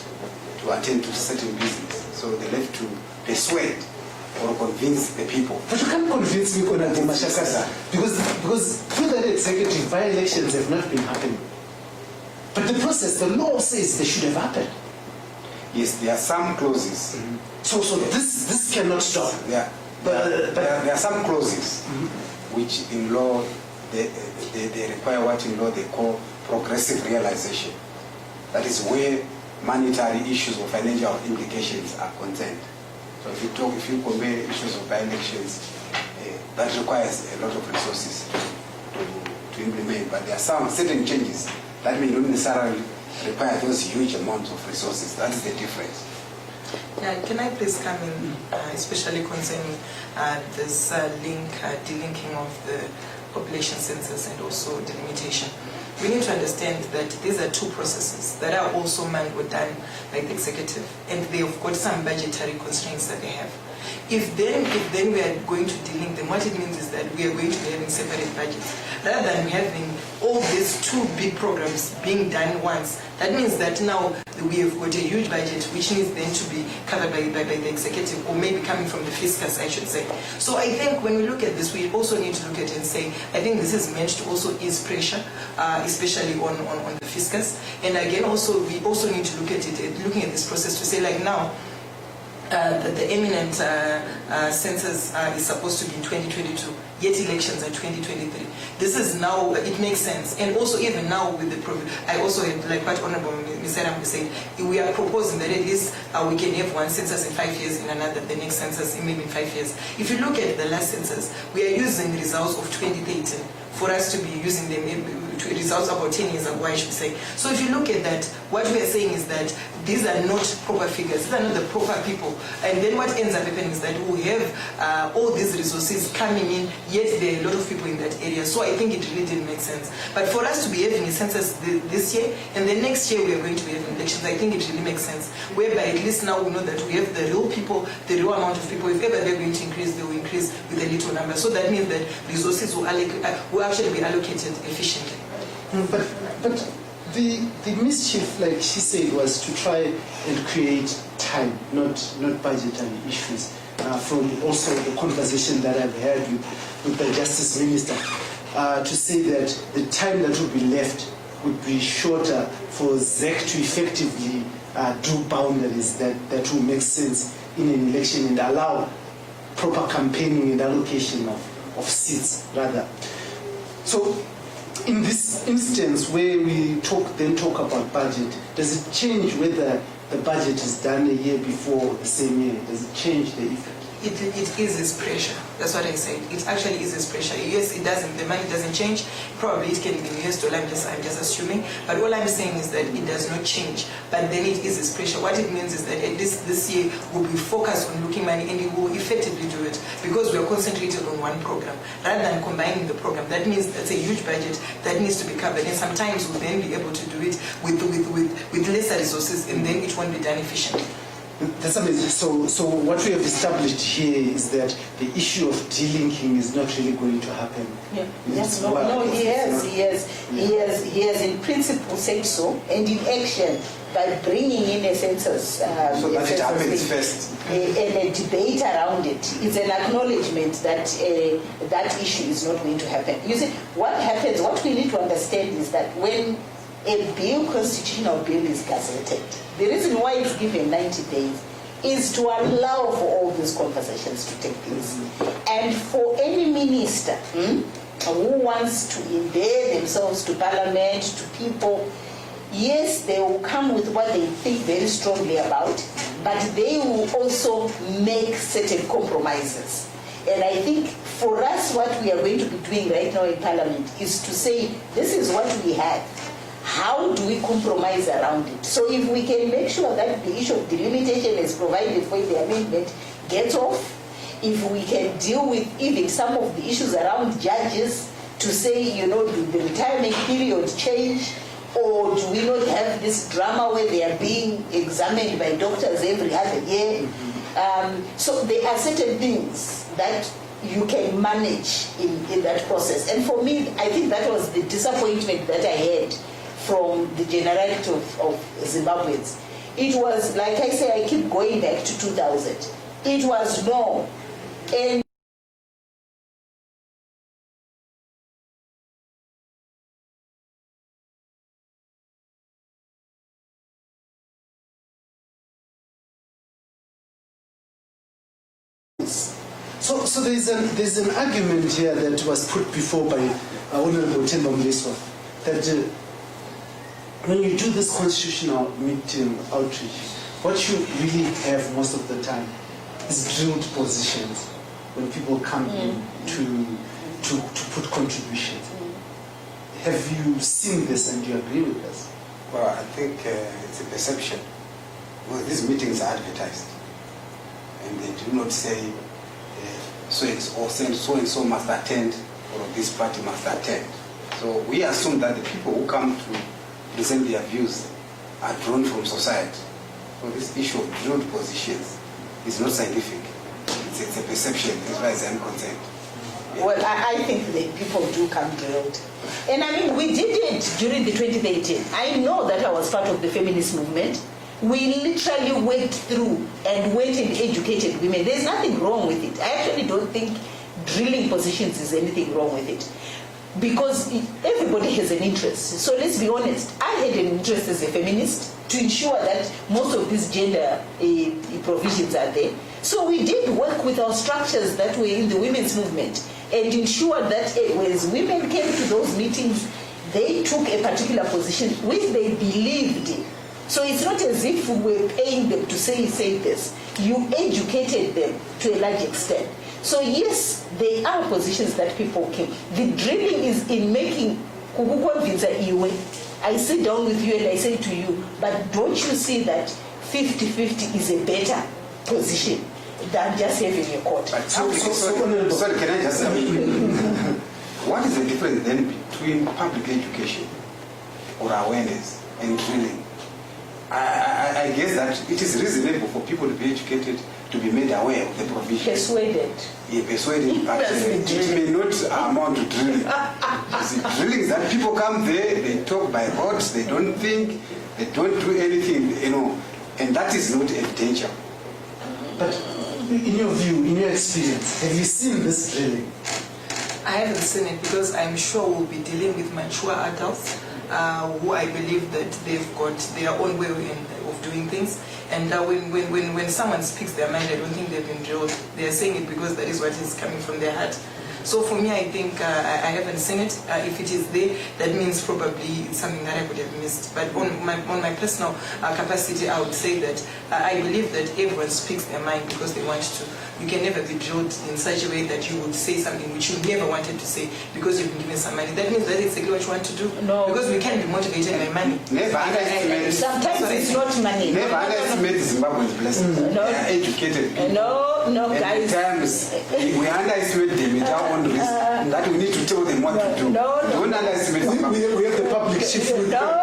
to attend to certain business. So they have to persuade or convince the people. But you can't convince me, Honorable Masaka, because through that executive, violations have not been happening. But the process, the law says they should have happened. Yes, there are some clauses. So this cannot stop. Yeah, there are some clauses which in law they require what in law they call progressive realization. That is where monetary issues or financial implications are concerned. So if you compare issues of by-elections, that requires a lot of resources to implement. But there are some certain changes that may not necessarily require those huge amounts of resources. That is the difference. Yeah, can I please come in, especially concerning this delinking of the population census and also delimitation? We need to understand that these are two processes that are also manned or done by the executive, and they've got some budgetary constraints that they have. If then we are going to delink them, what it means is that we are going to be having separate budgets. Rather than having all these two big programs being done once, that means that now we have got a huge budget which needs then to be covered by the executive, or maybe coming from the fiscus, I should say. So I think when we look at this, we also need to look at it and say, I think this is meant to also ease pressure, especially on the fiscus. And again, also we also need to look at it, looking at this process to say, like now, that the imminent census is supposed to be in 2022, yet elections are 2023. This is now, it makes sense. And also even now with the, I also had, like what Honorable Masaka said, we are proposing that at least we can have one census in 5 years and another, the next census in maybe 5 years. If you look at the last census, we are using results of 2013 for us to be using them results about 10 years ago, I should say. So if you look at that, what we are saying is that these are not proper figures, these are not the proper people. And then what ends up happening is that we have all these resources coming in, yet there are a lot of people in that area. So I think it really didn't make sense. But for us to be having a census this year, and then next year we are going to be having elections, I think it really makes sense. Whereby at least now we know that we have the real people, the real amount of people. If ever they're going to increase, they will increase with a little number. So that means that resources will actually be allocated efficiently. But the mischief, like she said, was to try and create time, not budgetary issues. From also the conversation that I've had with the Justice Minister, to say that the time that would be left would be shorter for ZEC to effectively do boundaries that will make sense in an election and allow proper campaigning and allocation of seats, rather. So, in this instance where we talk about budget, does it change whether the budget is done a year before the same year? Does it change the effect? It eases pressure. That's what I said. It actually eases pressure. Yes, it doesn't. The money doesn't change. Probably it can be in US dollar. I'm just assuming. But all I'm saying is that it does not change. But then it eases pressure. What it means is that at least this year we'll be focused on looking money, and we will effectively do it because we are concentrated on one program rather than combining the program. That means that's a huge budget that needs to be covered, and sometimes we'll then be able to do it with lesser resources, and then it won't be done efficiently. That's amazing. So what we have established here is that the issue of delinking is not really going to happen. Yeah. It's No, well, he has in principle said so, and in action by bringing in a census. So that it happens first. And a debate around it. It's an acknowledgement that that issue is not going to happen. You see, what happens, what we need to understand is that when a bill, constitutional bill, is gazetted, the reason why it's given 90 days is to allow for all these conversations to take place. And for any minister who wants to endear themselves to parliament, to people, yes, they will come with what they think very strongly about, but they will also make certain compromises. And I think for us, what we are going to be doing right now in Parliament is to say, this is what we have. How do we compromise around it? So if we can make sure that the issue of delimitation is provided for in the amendment gets off, if we can deal with even some of the issues around judges to say, you know, do the retirement period change? Or do we not have this drama where they are being examined by doctors every other year? So there are certain things that you can manage in that process. And for me, I think that was the disappointment that I had from the generality of Zimbabweans. It was, like I say, I keep going back to 2000. It was no. And So there's an argument here that was put before by Honorable Themba Mliswa that when you do this constitutional meeting outreach, what you really have most of the time is drilled positions when people come in to put contributions. Have you seen this and do you agree with this? Well, I think it's a perception. Well, these meetings are advertised, and they do not say so and so must attend, or this party must attend. So we assume that the people who come to present their views are drawn from society. So this issue of drilled positions is not scientific. It's a perception as far as I'm concerned. Yeah. well, I think the people do come drilled. And I mean, we did it during the 2018. I know that I was part of the feminist movement. We literally went through and went and educated women. There's nothing wrong with it. I actually don't think drilling positions is anything wrong with it. Because everybody has an interest. So let's be honest. I had an interest as a feminist to ensure that most of these gender provisions are there. So we did work with our structures that were in the women's movement and ensure that as women came to those meetings, they took a particular position which they believed in. So it's not as if we were paying them to say this. You educated them to a large extent. So yes, there are positions that people came. The drilling is in making I sit down with you and I say to you, but don't you see that 50-50 is a better position than just having a court? Sorry, can I just what is the difference then between public education or awareness and drilling? I guess that it is reasonable for people to be educated, to be made aware of the provisions. Persuaded. Yeah, persuaded, but it may not amount to drilling. Drilling is that people come there, they talk by words, they don't think, they don't do anything, you know, and that is not evidential. But in your view, in your experience, have you seen this drilling? I haven't seen it because I'm sure we'll be dealing with mature adults who I believe that they've got their own way of doing things. And when someone speaks their mind, I don't think they've been drilled. They're saying it because that is what is coming from their heart. So for me, I think I haven't seen it. If it is there, that means probably it's something that I would have missed. But on my personal capacity, I would say that I believe that everyone speaks their mind because they want to. You can never be drilled in such a way that you would say something which you never wanted to say because you've been given some money. That means that it's exactly what you want to do. No. Because we can't be motivated by money. Never underestimate. Sometimes it's not money. Never underestimate Zimbabwe's blessings. No. They are educated people. No, guys. At times, we underestimate them at our own risk. That we need to tell them what to do. No. Don't underestimate Zimbabwe. We have the public chief. No,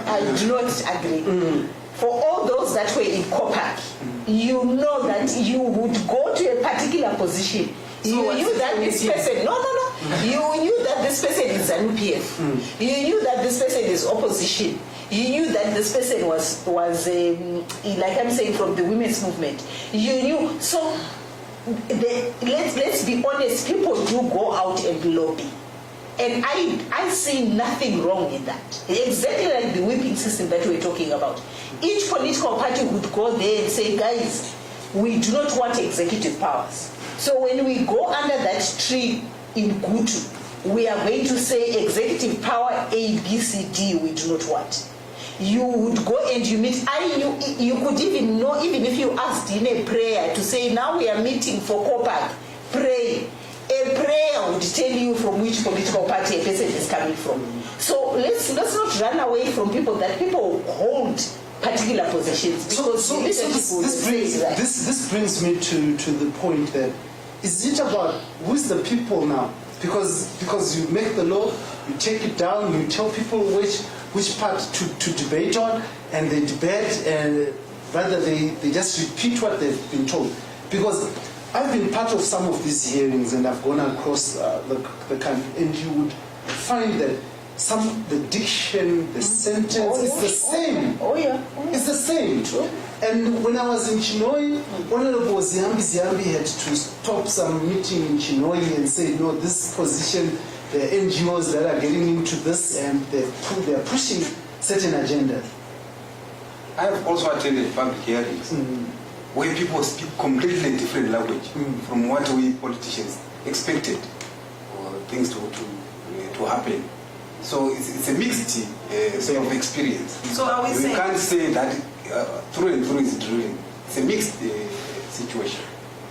I do not agree. for all those that were in COPAC, you know that you would go to a particular position. You knew that this person, you knew that this person is an UPF. You knew that this person is opposition. You knew that this person was like I'm saying, from the women's movement. You knew. So let's be honest, people do go out and lobby. And I see nothing wrong in that. Exactly like the whipping system that we're talking about. Each political party would go there and say, guys, we do not want executive powers. So when we go under that tree in Gutu, we are going to say executive power A, B, C, D, we do not want. You would go and you meet, you could even know, even if you asked in a prayer to say, now we are meeting for COPAC, pray. A prayer would tell you from which political party a person is coming from. So let's not run away from people that people hold particular positions. Because this brings me to the point that, is it about who's the people now? Because you make the law, you take it down, you tell people which part to debate on, and they debate, and rather they just repeat what they've been told. Because I've been part of some of these hearings, and I've gone across the country, and you would find that the diction, the sentence is the same. It's the same. True. And when I was in Chinoi, Honorable Ziambi had to stop some meeting in Chinoi and say, no, this position, the NGOs that are getting into this, and they're pushing certain agendas. I have also attended public hearings where people speak completely different language from what we politicians expected or things to happen. So it's a mixed sort of experience. So are we saying... You can't say that through and through is drilling. It's a mixed situation.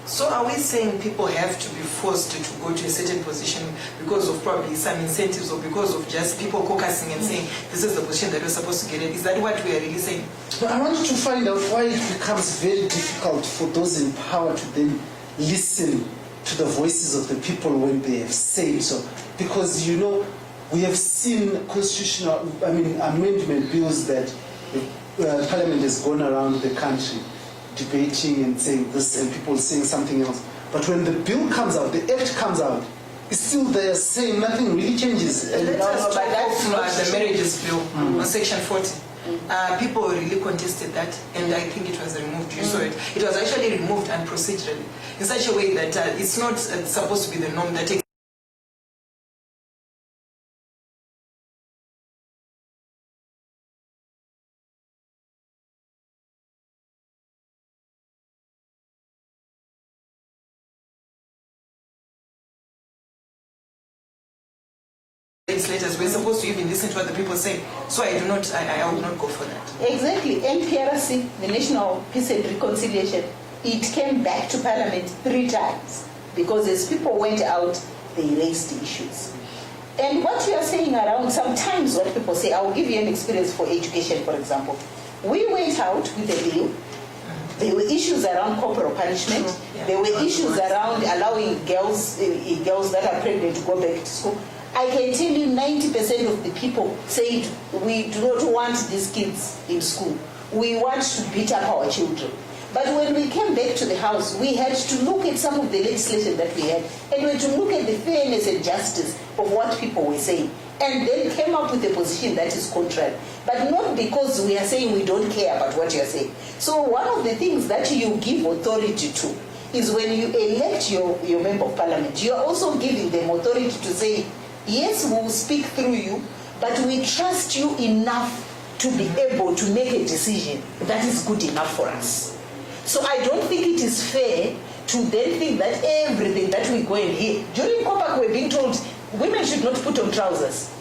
So are we saying people have to be forced to go to a certain position because of probably some incentives, or because of just people caucusing and saying this is the position that we're supposed to get in? Is that what we are really saying? But I want to find out why it becomes very difficult for those in power to then listen to the voices of the people when they have said so. Because, you know, we have seen amendment bills that Parliament has gone around the country debating and saying this, and people saying something else. But when the bill comes out, the act comes out, it's still there saying nothing really changes. Let us talk of the marriages bill on section 40. People really contested that, and I think it was removed. You saw it. It was actually removed and procedurally in such a way that it's not supposed to be the norm that takes legislators. We're supposed to even listen to what the people say. So I would not go for that. Exactly. NPRC, the National Peace and Reconciliation, it came back to Parliament 3 times because as people went out, they raised issues. And what you are saying around, sometimes what people say, I will give you an experience for education, for example. We went out with a bill. There were issues around corporal punishment. There were issues around allowing girls that are pregnant to go back to school. I can tell you 90% of the people said, we do not want these kids in school. We want to beat up our children. But when we came back to the House, we had to look at some of the legislation that we had, and we had to look at the fairness and justice of what people were saying, and then came up with a position that is contrary. But not because we are saying we don't care about what you are saying. So one of the things that you give authority to is when you elect your member of parliament, you are also giving them authority to say, yes, we will speak through you, but we trust you enough to be able to make a decision that is good enough for us. So I don't think it is fair to then think that everything that we go and hear. During COPAC, we're being told women should not put on trousers.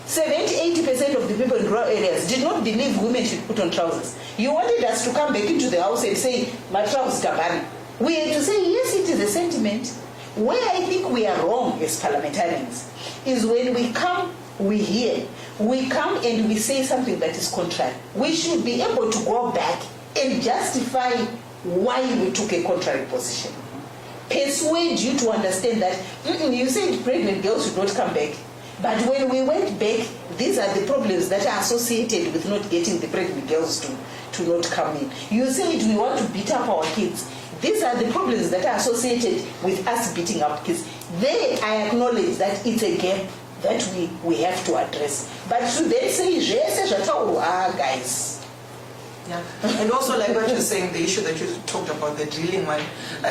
70-80% of the people in rural areas did not believe women should put on trousers. You wanted us to come back into the House and say, my trousers kabani. We had to say, yes, it is a sentiment. Where I think we are wrong as parliamentarians is when we come, we hear. We come and we say something that is contrary. We should be able to go back and justify why we took a contrary position. Persuade you to understand that you said pregnant girls should not come back. But when we went back, these are the problems that are associated with not getting the pregnant girls to not come in. You say we want to beat up our kids. These are the problems that are associated with us beating up kids. I acknowledge that it's a gap that we have to address. But to then say, guys. Yeah, and also like what you're saying, the issue that you talked about, the drilling one,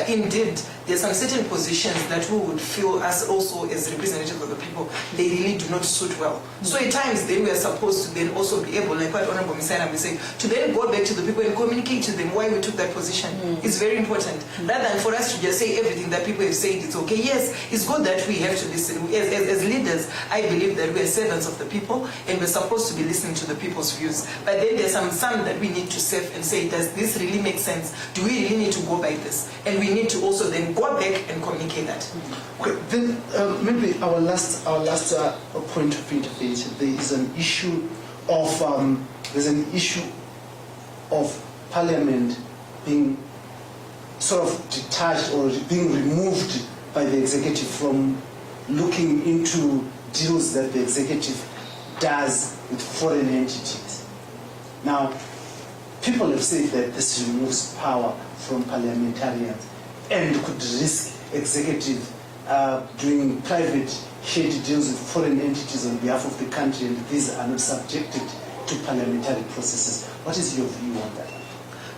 indeed, there's some certain positions that we would feel as also as representatives of the people, they really do not suit well. So at times then we are supposed to then also be able, like what Honorable Masaka was saying, to then go back to the people and communicate to them why we took that position. It's very important. Rather than for us to just say everything that people have said, it's okay. Yes, it's good that we have to listen. As leaders, I believe that we are servants of the people and we're supposed to be listening to the people's views. But then there's some that we need to save and say, does this really make sense? Do we really need to go by this? And we need to also then go back and communicate that. Okay, then maybe our last point of intervention. There is an issue of Parliament being sort of detached or being removed by the executive from looking into deals that the executive does with foreign entities. Now, people have said that this removes power from parliamentarians and could risk executive doing private shady deals with foreign entities on behalf of the country, and these are not subjected to parliamentary processes. What is your view on that?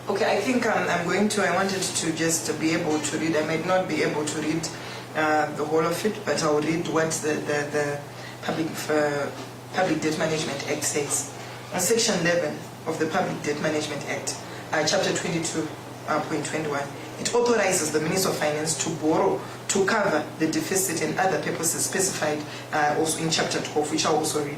Okay, I think I wanted to just be able to read. I might not be able to read the whole of it, but I'll read what the Public Debt Management Act says. Section 11 of the Public Debt Management Act, Chapter 22.21, it authorizes the Minister of Finance to borrow to cover the deficit and other purposes specified also in Chapter 12, which I also read.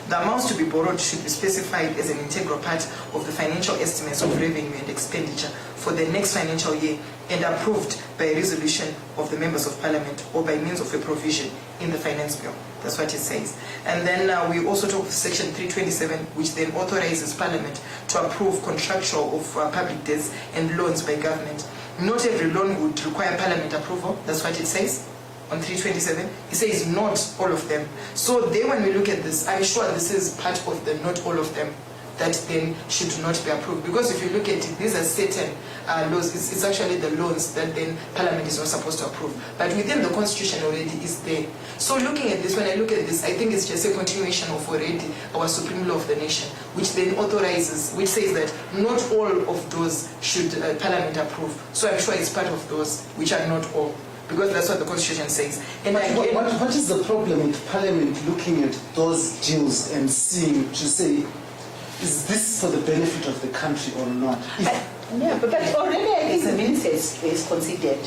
The amounts to be borrowed should be specified as an integral part of the financial estimates of revenue and expenditure for the next financial year and approved by a resolution of the members of Parliament or by means of a provision in the Finance Bill. That's what it says. And then we also talk of Section 327, which then authorizes Parliament to approve contractual of public debts and loans by government. Not every loan would require Parliament approval. That's what it says. On 327, it says not all of them. So there, when we look at this, I'm sure this is part of the not all of them that then should not be approved. Because if you look at it, these are certain laws. It's actually the loans that then Parliament is not supposed to approve. But within the Constitution already is there. So looking at this, when I look at this, I think it's just a continuation of already our Supreme Law of the Nation, which then authorizes, which says that not all of those should Parliament approve. So I'm sure it's part of those which are not all, because that's what the Constitution says. And but again, what is the problem with Parliament looking at those deals and seeing to say, is this for the benefit of the country or not? But already I think the minister is considered.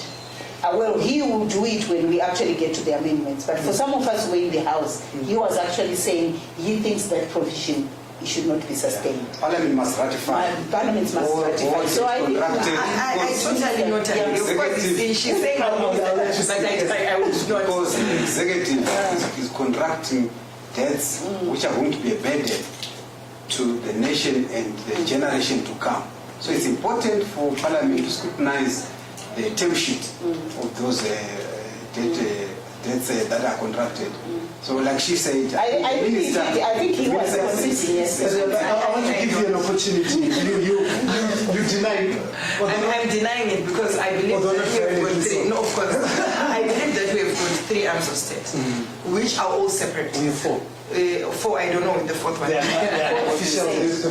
Well, he will do it when we actually get to the amendments. But for some of us who were in the House, he was actually saying he thinks that provision should not be sustained. Parliament must ratify. Parliament must ratify. So I think I totally not agree. Of course, she's saying almost that, but I would not. Because the executive is contracting debts which are going to be a burden to the nation and the generation to come. So it's important for Parliament to scrutinize the term sheet of those debts that are contracted. So like she said, I think he was consistent, yes. I want to give you an opportunity. You deny it. I'm denying it because I believe that we have got three. No, of course. I believe that we have got three arms of state, which are all separate. We have four. Four, I don't know the fourth one. The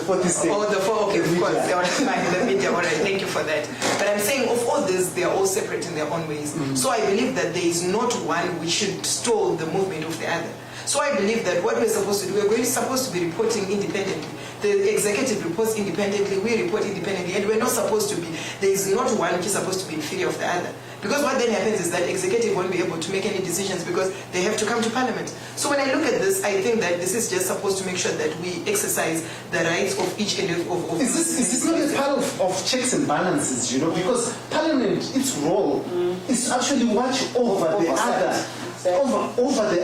fourth is state. Oh, the four, okay, of course. They are fine, the media, all right, thank you for that. But I'm saying of all this, they are all separate in their own ways. So I believe that there is not one which should stall the movement of the other. So I believe that what we're supposed to do, we're supposed to be reporting independently. The executive reports independently, we report independently, and we're not supposed to be, there is not one which is supposed to be inferior of the other. Because what then happens is that executive won't be able to make any decisions because they have to come to Parliament. So when I look at this, I think that this is just supposed to make sure that we exercise the rights of each and of Is this not a part of checks and balances, you know? Because Parliament, its role is to actually watch over the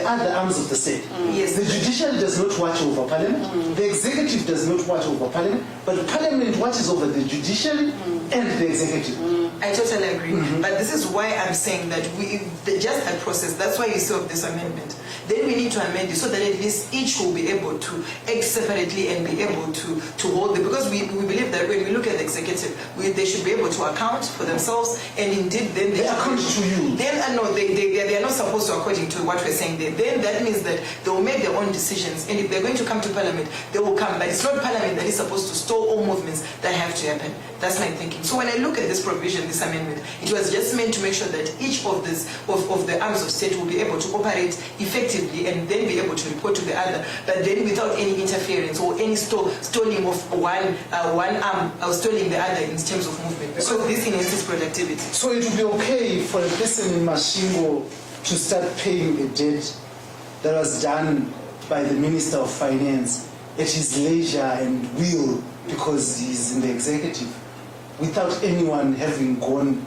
other arms of the state. Yes. The judiciary does not watch over Parliament. The executive does not watch over Parliament. But Parliament watches over the judiciary and the executive. I totally agree. But this is why I'm saying that just that process, that's why you saw this amendment. then we need to amend it so that at least each will be able to act separately and be able to hold it. Because we believe that when we look at the executive, they should be able to account for themselves, and indeed then they account to you. Then no, they are not supposed to, according to what we're saying there. Then that means that they will make their own decisions, and if they're going to come to Parliament, they will come. But it's not Parliament that is supposed to store all movements that have to happen. That's my thinking. So when I look at this provision, this amendment, it was just meant to make sure that each of the arms of state will be able to operate effectively and then be able to report to the other, but then without any interference or any stalling of one arm or stalling the other in terms of movement. Because this enhances productivity. So it would be okay for a person in Mashingo to start paying a debt that was done by the Minister of Finance at his leisure and will, because he's in the executive, without anyone having gone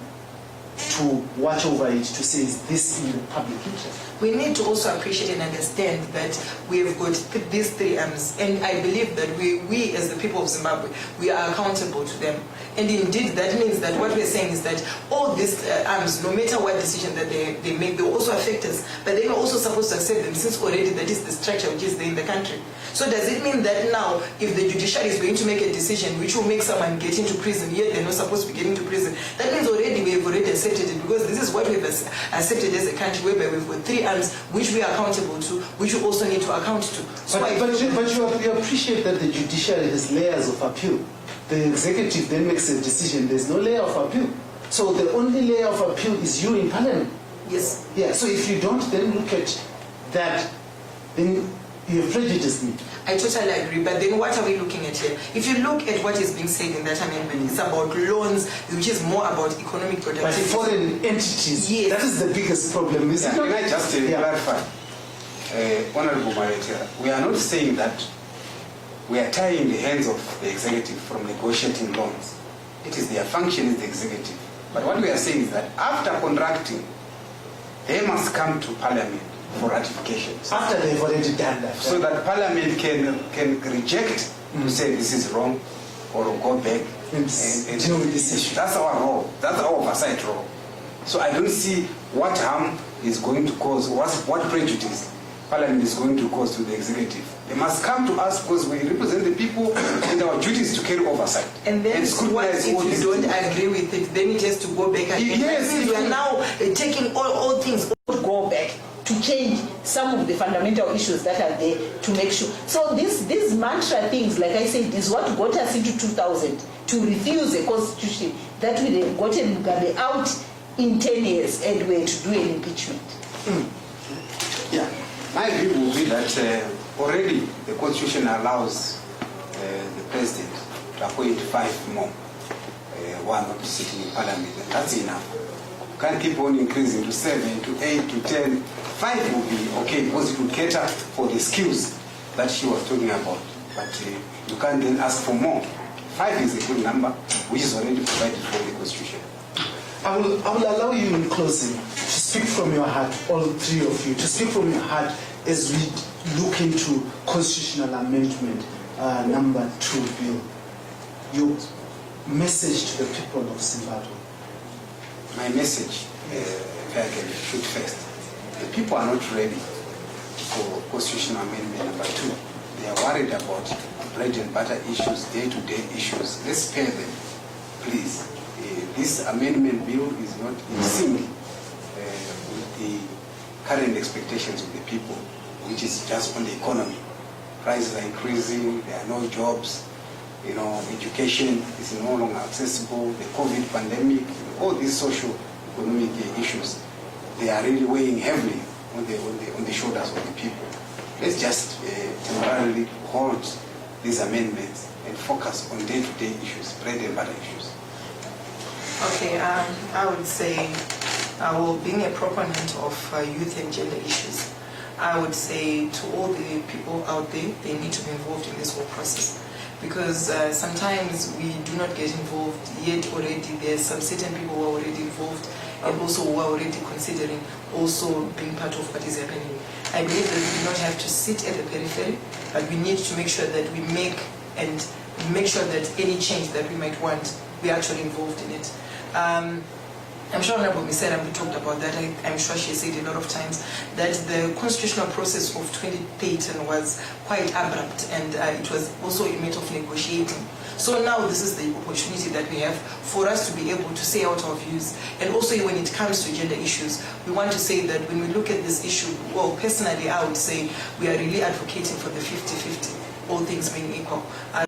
to watch over it to say, is this in the public interest? We need to also appreciate and understand that we have got these three arms, and I believe that we as the people of Zimbabwe, we are accountable to them. And indeed, that means that what we're saying is that all these arms, no matter what decision that they make, they will also affect us, but they are also supposed to accept them, since already that is the structure which is there in the country. So does it mean that now, if the judiciary is going to make a decision which will make someone get into prison, yet they're not supposed to be getting to prison, that means already we have already accepted it, because this is what we've accepted as a country, whereby we've got three arms which we are accountable to, which we also need to account to. So but you appreciate that the judiciary has layers of appeal. The executive then makes a decision. There's no layer of appeal. So the only layer of appeal is you in Parliament. Yes. Yeah. So if you don't then look at that, then you have prejudiced me. I totally agree, but then what are we looking at here? If you look at what is being said in that amendment, it's about loans, which is more about economic productivity. But foreign entities, yes. That is the biggest problem, isn't it? Can I just clarify? Honorable Marita, we are not saying that we are tying the hands of the executive from negotiating loans. It is their function as the executive. But what we are saying is that after contracting, they must come to Parliament for ratification. After they've already done that. So that Parliament can reject to say this is wrong, or go back and deal with this issue. That's our role. That's our oversight role. So I don't see what harm is going to cause, what prejudice Parliament is going to cause to the executive. They must come to us because we represent the people, and our duty is to carry oversight. And then what if you don't agree with it, then it has to go back again. Yes, you are now taking all things To go back to change some of the fundamental issues that are there to make sure. So these mantra things, like I said, is what got us into 2000 to refuse a constitution that would have gotten Mugabe out in 10 years and were to do an impeachment. Yeah, my view will be that already the constitution allows the president to appoint 5 more, one not sitting in Parliament, and that's enough. You can't keep on increasing to 7, to 8, to 10. 5 will be okay because it will cater for the skills that she was talking about. But you can't then ask for more. 5 is a good number, which is already provided for the constitution. I will allow you in closing to speak from your heart, all three of you, to speak from your heart as we look into constitutional amendment number 2 bill. Your message to the people of Zimbabwe. My message, if I can shoot first, the people are not ready for constitutional amendment number 2. They are worried about bread and butter issues, day-to-day issues. Let's spare them, please. This amendment bill is not in sync with the current expectations of the people, which is just on the economy. Prices are increasing, there are no jobs, education is no longer accessible, the COVID pandemic, all these social economic issues, they are really weighing heavily on the shoulders of the people. Let's just temporarily hold these amendments and focus on day-to-day issues, bread and butter issues. Okay, I would say, being a proponent of youth and gender issues, I would say to all the people out there, they need to be involved in this whole process. Because sometimes we do not get involved, yet already there's some certain people who are already involved and also who are already considering also being part of what is happening. I believe that we do not have to sit at the periphery, but we need to make sure that we make sure that any change that we might want, we're actually involved in it. I'm sure Honorable Masaka talked about that. I'm sure she said a lot of times that the constitutional process of 2013 was quite abrupt, and it was also a matter of negotiating. So now this is the opportunity that we have for us to be able to say out our views. And also when it comes to gender issues, we want to say that when we look at this issue, well, personally I would say we are really advocating for the 50-50, all things being equal.